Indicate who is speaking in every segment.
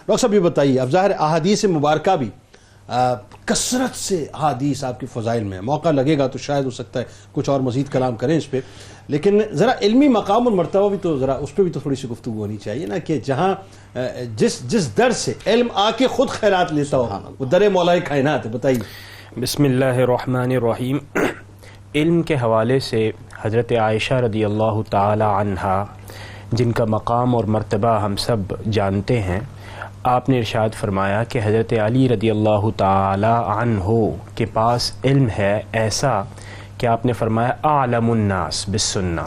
Speaker 1: Doctor صاحب یہ بتائیے، اب ظاہر احادیث مبارکہ بھی کثرت سے احادیث آپ کے فضائل میں ہے، موقع لگے گا تو شاید ہو سکتا ہے کچھ اور مزید کلام کریں اس پہ، لیکن ذرا علمی مقام اور مرتبہ بھی تو ذرا اس پہ بھی تو تھوڑی سی گفتگو ہونی چاہیے نا، کہ جہاں جس در سے علم آ کے خود خیرات لیتا ہو وہ در مولا کائنات ہے. بتائیے.
Speaker 2: بسم اللہ الرحمن الرحیم. علم کے حوالے سے حضرت عائشہ رضی اللہ تعالی عنہا جن کا مقام اور مرتبہ ہم سب جانتے ہیں، آپ نے ارشاد فرمایا کہ حضرت علی رضی اللہ تعالی عنہ کے پاس علم ہے ایسا کہ آپ نے فرمایا اعلم الناس بالسنہ،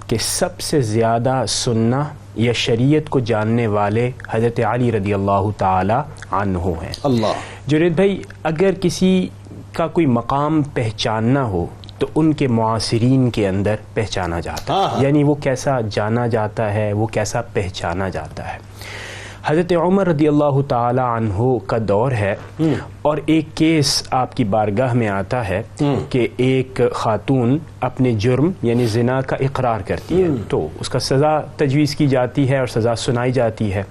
Speaker 2: کہ سب سے زیادہ سنہ یا شریعت کو جاننے والے حضرت علی رضی اللہ تعالی عنہ ہیں.
Speaker 1: اللہ
Speaker 2: جنید بھائی، اگر کسی کا کوئی مقام پہچاننا ہو تو ان کے معاصرین کے اندر پہچانا جاتا ہے، یعنی وہ کیسا جانا جاتا ہے، وہ کیسا پہچانا جاتا ہے. حضرت عمر رضی اللہ تعالی عنہ کا دور ہے اور ایک کیس آپ کی بارگاہ میں آتا ہے کہ ایک خاتون اپنے جرم یعنی زنا کا اقرار کرتی ہے، تو اس کا سزا تجویز کی جاتی ہے اور سزا سنائی جاتی ہے.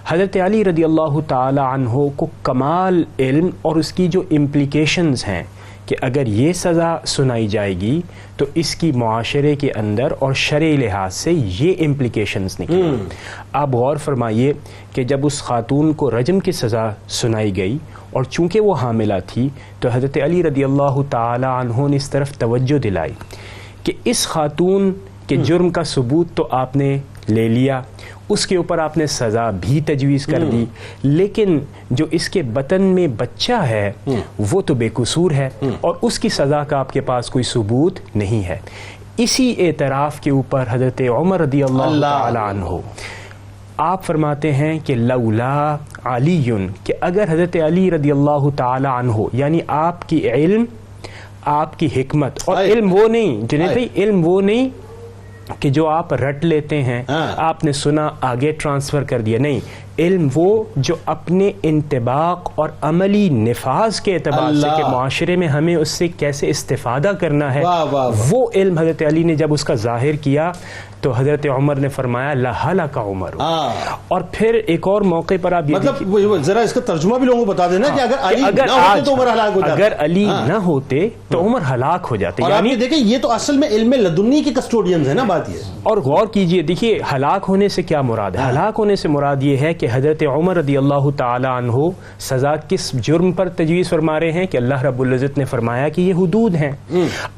Speaker 2: حضرت علی رضی اللہ تعالی عنہ کو کمال علم اور اس کی جو امپلیکیشنز ہیں کہ اگر یہ سزا سنائی جائے گی تو اس کی معاشرے کے اندر اور شرعی لحاظ سے یہ امپلیکیشنز نکلیں. آپ غور فرمائیے کہ جب اس خاتون کو رجم کی سزا سنائی گئی اور چونکہ وہ حاملہ تھی تو حضرت علی رضی اللہ تعالی عنہ نے اس طرف توجہ دلائی کہ اس خاتون کے جرم کا ثبوت تو آپ نے لے لیا، اس کے اوپر آپ نے سزا بھی تجویز کر دی، لیکن جو اس کے بطن میں بچہ ہے وہ تو بے قصور ہے اور اس کی سزا کا آپ کے پاس کوئی ثبوت نہیں ہے. اسی اعتراف کے اوپر حضرت عمر رضی اللہ تعالی عنہ آپ فرماتے ہیں کہ لولا علی، کہ اگر حضرت علی رضی اللہ تعالی عنہ یعنی آپ کی علم، آپ کی حکمت، اور علم وہ نہیں جنہیں بھائی، علم وہ نہیں کہ جو آپ رٹ لیتے ہیں، آپ نے سنا آگے ٹرانسفر کر دیا، نہیں، علم وہ جو اپنے انطباق اور عملی نفاذ کے اعتبار سے کہ معاشرے میں ہمیں اس سے کیسے استفادہ کرنا ہے، وہ علم حضرت علی نے جب اس کا ظاہر کیا تو حضرت عمر نے فرمایا لہلک عمر. اور پھر ایک اور موقع پر آپ
Speaker 1: مطلب ذرا اس کا ترجمہ بھی لوگوں کو بتا دینا کہ اگر
Speaker 2: علی نہ ہوتے تو عمر ہلاک ہو جاتے.
Speaker 1: یعنی دیکھیں یہ تو اصل میں علم لدنی کے کسٹوڈینز ہیں نا، بات یہ.
Speaker 2: اور غور کیجئے، دیکھیے ہلاک ہونے سے کیا مراد ہے؟ ہلاک ہونے سے مراد یہ ہے کہ حضرت عمر رضی اللہ تعالی عنہ سزا کس جرم پر تجویز فرما رہے ہیں کہ اللہ رب العزت نے فرمایا کہ یہ حدود ہیں.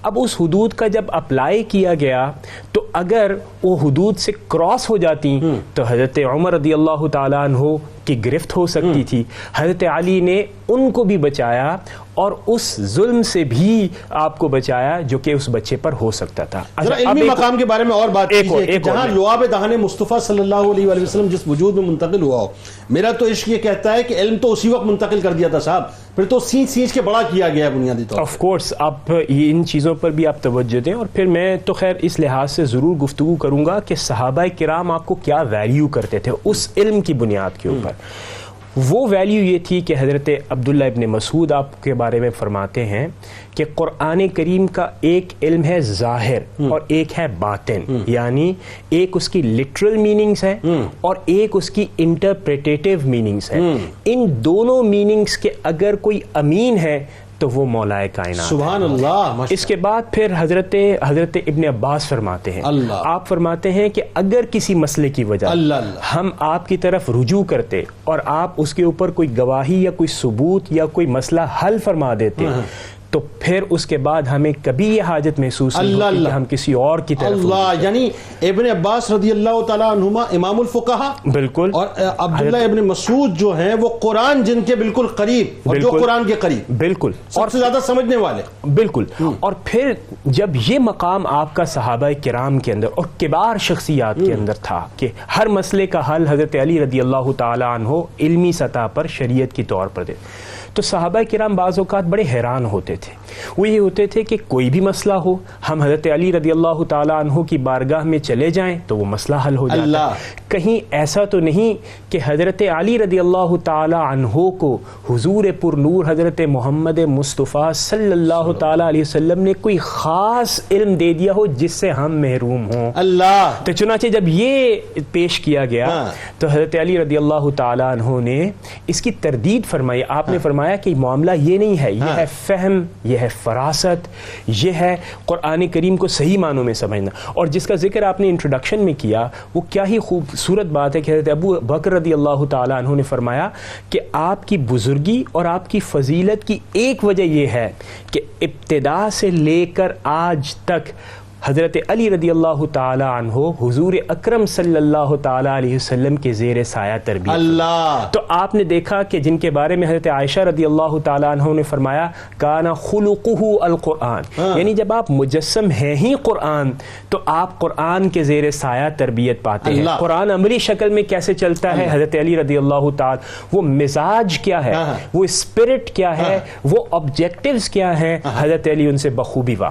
Speaker 2: اب اس حدود کا جب اپلائی کیا گیا تو اگر وہ حدود سے کراس ہو جاتی تو حضرت عمر رضی اللہ تعالی عنہ کی گرفت ہو سکتی تھی. حضرت علی نے ان کو بھی بچایا اور اس ظلم سے بھی آپ کو بچایا جو کہ اس بچے پر ہو سکتا تھا.
Speaker 1: علمی مقام کے بارے میں اور بات کیجئے، جہاں لعاب دہان مصطفیٰ صلی اللہ علیہ وآلہ وسلم جس وجود میں منتقل ہوا ہو، میرا تو عشق یہ کہتا ہے کہ علم تو اسی وقت منتقل کر دیا تھا صاحب، پھر تو سینچ کے بڑا کیا گیا بنیادی طور پر.
Speaker 2: آف کورس آپ ان چیزوں پر بھی آپ توجہ دیں، اور پھر میں تو خیر اس لحاظ سے ضرور گفتگو کروں گا کہ صحابہ کرام آپ کو کیا ویلیو کرتے تھے اس علم کی بنیاد کے اوپر. وہ ویلیو یہ تھی کہ حضرت عبداللہ ابن مسعود آپ کے بارے میں فرماتے ہیں کہ قرآن کریم کا ایک علم ہے ظاہر اور ایک ہے باطن، یعنی ایک اس کی لٹرل میننگز ہے اور ایک اس کی انٹرپریٹیو میننگز ہے. ان دونوں میننگز کے اگر کوئی امین ہے تو وہ مولا کائنات.
Speaker 1: سبحان اللہ.
Speaker 2: اس کے بعد پھر حضرت ابن عباس فرماتے ہیں، آپ فرماتے ہیں کہ اگر کسی مسئلے کی وجہ ہم آپ کی طرف رجوع کرتے اور آپ اس کے اوپر کوئی گواہی یا کوئی ثبوت یا کوئی مسئلہ حل فرما دیتے تو پھر اس کے بعد ہمیں کبھی یہ حاجت محسوس نہیں ہوتی کہ ہم کسی اور کی طرف.
Speaker 1: یعنی ابن عباس رضی اللہ تعالیٰ عنہما امام الفقہا،
Speaker 2: بالکل،
Speaker 1: اور عبداللہ ابن مسعود جو ہیں وہ قرآن جن کے بالکل قریب، اور جو قرآن کے قریب
Speaker 2: بالکل
Speaker 1: سب سے زیادہ سمجھنے والے.
Speaker 2: بالکل. اور پھر جب یہ مقام آپ کا صحابہ کرام کے اندر اور کبار شخصیات کے اندر تھا کہ ہر مسئلے کا حل حضرت علی رضی اللہ تعالی عنہ علمی سطح پر شریعت کی طور پر دے، تو صحابہ کرام بعض اوقات بڑے حیران ہوتے تھے. وہ یہ ہوتے تھے کہ کوئی بھی مسئلہ ہو, ہم حضرت علی رضی اللہ تعالیٰ عنہ کی بارگاہ میں چلے جائیں تو وہ مسئلہ حل ہو جاتا ہے. کہیں ایسا تو نہیں کہ حضرت علی رضی اللہ تعالیٰ عنہ کو حضور پر نور حضرت محمد مصطفیٰ صلی اللہ تعالیٰ علیہ وسلم نے کوئی خاص علم دے دیا ہو جس سے ہم محروم ہوں.
Speaker 1: اللہ.
Speaker 2: تو چنانچہ جب یہ پیش کیا گیا تو حضرت علی رضی اللہ تعالیٰ عنہ نے اس کی تردید فرمائی. آپ نے فرمایا کہ معاملہ یہ نہیں ہے, یہ ہے فہم, یہ ہے فراست, یہ ہے قرآن کریم کو صحیح معنوں میں سمجھنا. اور جس کا ذکر آپ نے انٹروڈکشن میں کیا وہ کیا ہی خوبصورت بات ہے کہ حضرت ابو بکر رضی اللہ تعالیٰ عنہ نے فرمایا کہ آپ کی بزرگی اور آپ کی فضیلت کی ایک وجہ یہ ہے کہ ابتدا سے لے کر آج تک حضرت علی رضی اللہ تعالی عنہ حضور اکرم صلی اللہ تعالی علیہ وسلم کے زیر سایہ تربیت.
Speaker 1: اللہ.
Speaker 2: تو آپ نے دیکھا کہ جن کے بارے میں حضرت عائشہ رضی اللہ تعالی عنہ نے فرمایا کانا خلقہ القرآن, یعنی جب آپ مجسم ہیں ہی قرآن تو آپ قرآن کے زیر سایہ تربیت پاتے ہیں. قرآن عملی شکل میں کیسے چلتا ہے, حضرت علی رضی اللہ تعالی, وہ مزاج کیا ہے, وہ اسپرٹ کیا ہے, وہ آبجیکٹیوز کیا ہیں, حضرت علی ان سے بخوبی واقف.